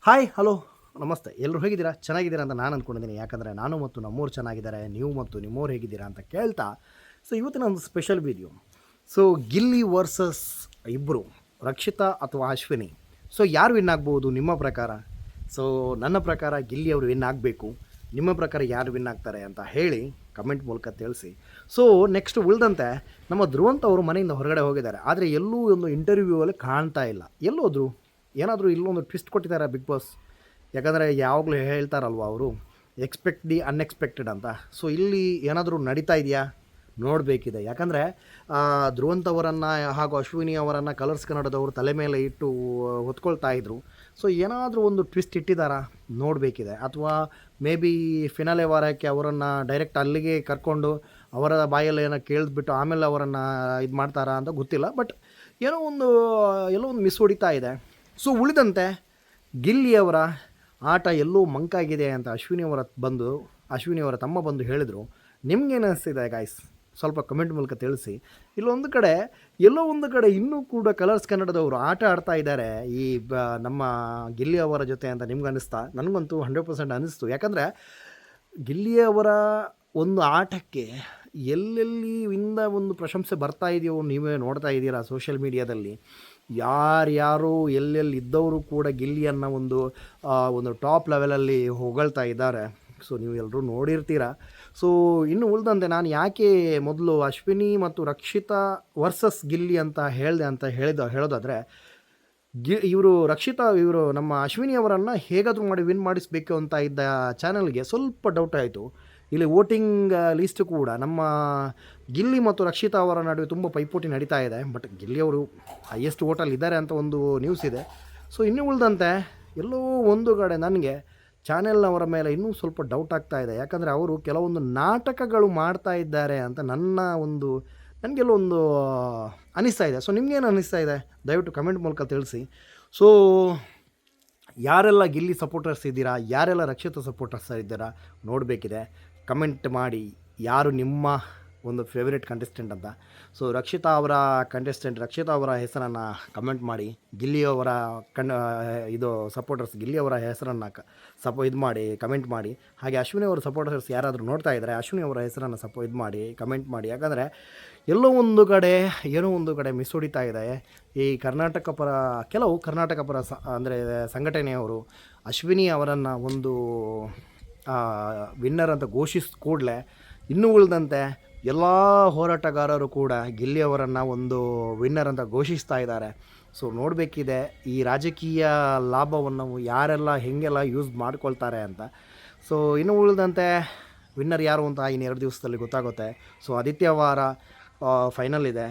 Hi hello ನಮಸ್ತೆ. ಎಲ್ಲರೂ ಹೇಗಿದ್ದೀರಾ? ಚೆನ್ನಾಗಿದ್ದೀರಾ ಅಂತ ನಾನು ಅಂದ್ಕೊಂಡಿದ್ದೀನಿ. ಯಾಕಂದರೆ ನಾನು ಮತ್ತು ನಮ್ಮೂರು ಚೆನ್ನಾಗಿದ್ದಾರೆ, ನೀವು ಮತ್ತು ನಿಮ್ಮೂರು ಹೇಗಿದ್ದೀರಾ ಅಂತ ಕೇಳ್ತಾ, ಸೊ ಇವತ್ತಿನ ಒಂದು special video. So Gilli versus ಇಬ್ಬರು, ರಕ್ಷಿತಾ ಅಥವಾ ಅಶ್ವಿನಿ. ಸೊ ಯಾರು ವಿನ್ ಆಗ್ಬೋದು ನಿಮ್ಮ ಪ್ರಕಾರ? ಸೊ ನನ್ನ ಪ್ರಕಾರ ಗಿಲ್ಲಿ ಅವರು ವಿನ್ ಆಗಬೇಕು. ನಿಮ್ಮ ಪ್ರಕಾರ ಯಾರು ವಿನ್ ಆಗ್ತಾರೆ ಅಂತ ಹೇಳಿ ಕಮೆಂಟ್ ಮೂಲಕ ತಿಳಿಸಿ. ಸೊ ನೆಕ್ಸ್ಟ್ ಉಳಿದಂತೆ ನಮ್ಮ ಧ್ರುವಂತ್ ಅವರು ಮನೆಯಿಂದ ಹೊರಗಡೆ ಹೋಗಿದ್ದಾರೆ, ಆದರೆ ಎಲ್ಲೂ ಒಂದು ಇಂಟರ್ವ್ಯೂವಲ್ಲಿ ಕಾಣ್ತಾ ಇಲ್ಲ. ಎಲ್ಲೋದ್ರು? ಏನಾದರೂ ಇಲ್ಲೊಂದು ಟ್ವಿಸ್ಟ್ ಕೊಟ್ಟಿದ್ದಾರೆ ಬಿಗ್ ಬಾಸ್. ಯಾಕಂದರೆ ಯಾವಾಗಲೂ ಹೇಳ್ತಾರಲ್ವ ಅವರು, ಎಕ್ಸ್ಪೆಕ್ಟ್ ದಿ ಅನ್ಎಕ್ಸ್ಪೆಕ್ಟೆಡ್ ಅಂತ. ಸೊ ಇಲ್ಲಿ ಏನಾದರೂ ನಡೀತಾ ಇದೆಯಾ ನೋಡಬೇಕಿದೆ. ಯಾಕಂದರೆ ಧ್ರುವಂತ್ ಅವರನ್ನು ಹಾಗೂ ಅಶ್ವಿನಿ ಅವರನ್ನು ಕಲರ್ಸ್ ಕನ್ನಡದವರು ತಲೆ ಮೇಲೆ ಇಟ್ಟು ಹೊತ್ಕೊಳ್ತಾ ಇದ್ರು. ಸೊ ಏನಾದರೂ ಒಂದು ಟ್ವಿಸ್ಟ್ ಇಟ್ಟಿದ್ದಾರಾ ನೋಡಬೇಕಿದೆ. ಅಥವಾ ಮೇ ಬಿ ಫಿನಾಲೆ ವಾರಕ್ಕೆ ಅವರನ್ನು ಡೈರೆಕ್ಟ್ ಅಲ್ಲಿಗೆ ಕರ್ಕೊಂಡು ಅವರ ಬಾಯಲ್ಲಿ ಏನೋ ಕೇಳಿದ್ಬಿಟ್ಟು ಆಮೇಲೆ ಅವರನ್ನು ಇದು ಮಾಡ್ತಾರಾ ಅಂತ ಗೊತ್ತಿಲ್ಲ. ಬಟ್ ಏನೋ ಒಂದು ಎಲ್ಲೋ ಒಂದು ಮಿಸ್ ಹೊಡಿತಾ ಇದೆ. ಸೊ ಉಳಿದಂತೆ ಗಿಲ್ಲಿಯವರ ಆಟ ಎಲ್ಲೋ ಮಂಕಾಗಿದೆ ಅಂತ ಅಶ್ವಿನಿ ಅವರ ತಮ್ಮ ಬಂದು ಹೇಳಿದರು. ನಿಮ್ಗೇನು ಅನಿಸ್ತಿದೆ ಗಾಯ್ಸ್? ಸ್ವಲ್ಪ ಕಮೆಂಟ್ ಮೂಲಕ ತಿಳಿಸಿ. ಎಲ್ಲೋ ಒಂದು ಕಡೆ ಇನ್ನೂ ಕೂಡ ಕಲರ್ಸ್ ಕನ್ನಡದವರು ಆಟ ಆಡ್ತಾ ಇದ್ದಾರೆ ಈ ನಮ್ಮ ಗಿಲ್ಲಿಯವರ ಜೊತೆ ಅಂತ ನಿಮ್ಗೆ ಅನ್ನಿಸ್ತಾ? ನನಗಂತೂ 100% ಅನ್ನಿಸ್ತು. ಯಾಕಂದರೆ ಗಿಲ್ಲಿಯವರ ಒಂದು ಆಟಕ್ಕೆ ಎಲ್ಲೆಲ್ಲಿ ಒಂದು ಪ್ರಶಂಸೆ ಬರ್ತಾ ಇದೆಯೋ ನೀವೇ ನೋಡ್ತಾ ಇದ್ದೀರಾ ಸೋಷಿಯಲ್ ಮೀಡಿಯಾದಲ್ಲಿ. ಯಾರ್ಯಾರು ಎಲ್ಲೆಲ್ಲಿ ಇದ್ದವರು ಕೂಡ ಗಿಲ್ಲಿಯನ್ನು ಒಂದು ಟಾಪ್ ಲೆವೆಲಲ್ಲಿ ಹೊಗಳ್ತಾ ಇದ್ದಾರೆ. ಸೊ ನೀವು ಎಲ್ಲರೂ ನೋಡಿರ್ತೀರ. ಸೊ ಇನ್ನು ಉಳಿದಂತೆ ನಾನು ಯಾಕೆ ಮೊದಲು ಅಶ್ವಿನಿ ಮತ್ತು ರಕ್ಷಿತಾ ವರ್ಸಸ್ ಗಿಲ್ಲಿ ಅಂತ ಹೇಳೋದಾದರೆ, ಇವರು ನಮ್ಮ ಅಶ್ವಿನಿ ಅವರನ್ನು ಹೇಗಾದರೂ ಮಾಡಿ ವಿನ್ ಮಾಡಿಸಬೇಕು ಅಂತ ಇದ್ದ ಚಾನಲ್ಗೆ ಸ್ವಲ್ಪ ಡೌಟ್ ಆಯಿತು. ಇಲ್ಲಿ ವೋಟಿಂಗ್ ಲೀಸ್ಟ್ ಕೂಡ ನಮ್ಮ ಗಿಲ್ಲಿ ಮತ್ತು ರಕ್ಷಿತಾ ಅವರ ನಡುವೆ ತುಂಬ ಪೈಪೋಟಿ ನಡೀತಾ ಇದೆ. ಬಟ್ ಗಿಲ್ಲಿ ಅವರು ಹೈಯೆಸ್ಟ್ ವೋಟಲ್ಲಿ ಇದ್ದಾರೆ ಅಂತ ಒಂದು ನ್ಯೂಸ್ ಇದೆ. ಸೊ ಇನ್ನು ಉಳಿದಂತೆ ಎಲ್ಲೋ ಒಂದು ಕಡೆ ನನಗೆ ಚಾನೆಲ್ನವರ ಮೇಲೆ ಇನ್ನೂ ಸ್ವಲ್ಪ ಡೌಟ್ ಆಗ್ತಾ ಇದೆ. ಯಾಕಂದರೆ ಅವರು ಕೆಲವೊಂದು ನಾಟಕಗಳು ಮಾಡ್ತಾ ಇದ್ದಾರೆ ಅಂತ ನನಗೆಲ್ಲೋ ಒಂದು ಅನ್ನಿಸ್ತಾ ಇದೆ. ಸೊ ನಿಮಗೇನು ಅನ್ನಿಸ್ತಾ ಇದೆ ದಯವಿಟ್ಟು ಕಮೆಂಟ್ ಮೂಲಕ ತಿಳಿಸಿ. ಸೊ ಯಾರೆಲ್ಲ ಗಿಲ್ಲಿ ಸಪೋರ್ಟರ್ಸ್ ಇದ್ದೀರಾ, ಯಾರೆಲ್ಲ ರಕ್ಷಿತಾ ಸಪೋರ್ಟರ್ಸ್ ಇದ್ದೀರಾ ನೋಡಬೇಕಿದೆ. ಕಮೆಂಟ್ ಮಾಡಿ ಯಾರು ನಿಮ್ಮ ಒಂದು ಫೇವ್ರೇಟ್ ಕಂಟೆಸ್ಟೆಂಟ್ ಅಂತ. ಸೊ ರಕ್ಷಿತಾ ಅವರ ಹೆಸರನ್ನು ಕಮೆಂಟ್ ಮಾಡಿ. ಗಿಲ್ಲಿಯವರ ಸಪೋರ್ಟರ್ಸ್ ಗಿಲ್ಲಿಯವರ ಹೆಸರನ್ನು ಇದು ಮಾಡಿ ಕಮೆಂಟ್ ಮಾಡಿ. ಹಾಗೆ ಅಶ್ವಿನಿ ಅವರ ಸಪೋರ್ಟರ್ಸ್ ಯಾರಾದರೂ ನೋಡ್ತಾ ಇದ್ದರೆ ಅಶ್ವಿನಿ ಅವರ ಹೆಸರನ್ನು ಇದು ಮಾಡಿ ಕಮೆಂಟ್ ಮಾಡಿ. ಯಾಕಂದರೆ ಎಲ್ಲೋ ಒಂದು ಕಡೆ ಮಿಸ್ ಹೊಡಿತಾ ಇದೆ. ಈ ಕೆಲವು ಕರ್ನಾಟಕ ಪರ ಅಂದರೆ ಸಂಘಟನೆಯವರು ಅಶ್ವಿನಿ ಅವರನ್ನು ಒಂದು ವಿನ್ನರ್ ಅಂತ ಘೋಷಿಸಿದ ಕೂಡಲೇ ಇನ್ನೂ ಉಳಿದಂತೆ ಎಲ್ಲ ಹೋರಾಟಗಾರರು ಕೂಡ ಗಿಲ್ಲಿಯವರನ್ನು ಒಂದು ವಿನ್ನರ್ ಅಂತ ಘೋಷಿಸ್ತಾ ಇದ್ದಾರೆ. ಸೊ ನೋಡಬೇಕಿದೆ ಈ ರಾಜಕೀಯ ಲಾಭವನ್ನು ಯಾರೆಲ್ಲ ಹೇಗೆಲ್ಲ ಯೂಸ್ ಮಾಡ್ಕೊಳ್ತಾರೆ ಅಂತ. ಸೊ ಇನ್ನು ಉಳಿದಂತೆ ವಿನ್ನರ್ ಯಾರು ಅಂತ ಇನ್ನು 2 ದಿವಸದಲ್ಲಿ ಗೊತ್ತಾಗುತ್ತೆ. ಸೊ ಆದಿತ್ಯವಾರ ಫೈನಲ್ ಇದೆ,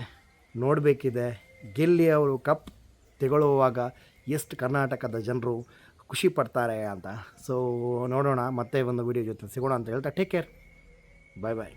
ನೋಡಬೇಕಿದೆ ಗಿಲ್ಲಿ ಅವರು ಕಪ್ ತೆಗೊಳ್ಳುವಾಗ ಎಷ್ಟು ಕರ್ನಾಟಕದ ಜನರು ಖುಷಿ ಪಡ್ತಾರೆ ಅಂತ. ಸೊ ನೋಡೋಣ, ಮತ್ತೆ ಒಂದು ವಿಡಿಯೋ ಜೊತೆ ಸಿಗೋಣ ಅಂತ ಹೇಳ್ತಾ ಟೇಕ್ ಕೇರ್, ಬಾಯ್ ಬಾಯ್.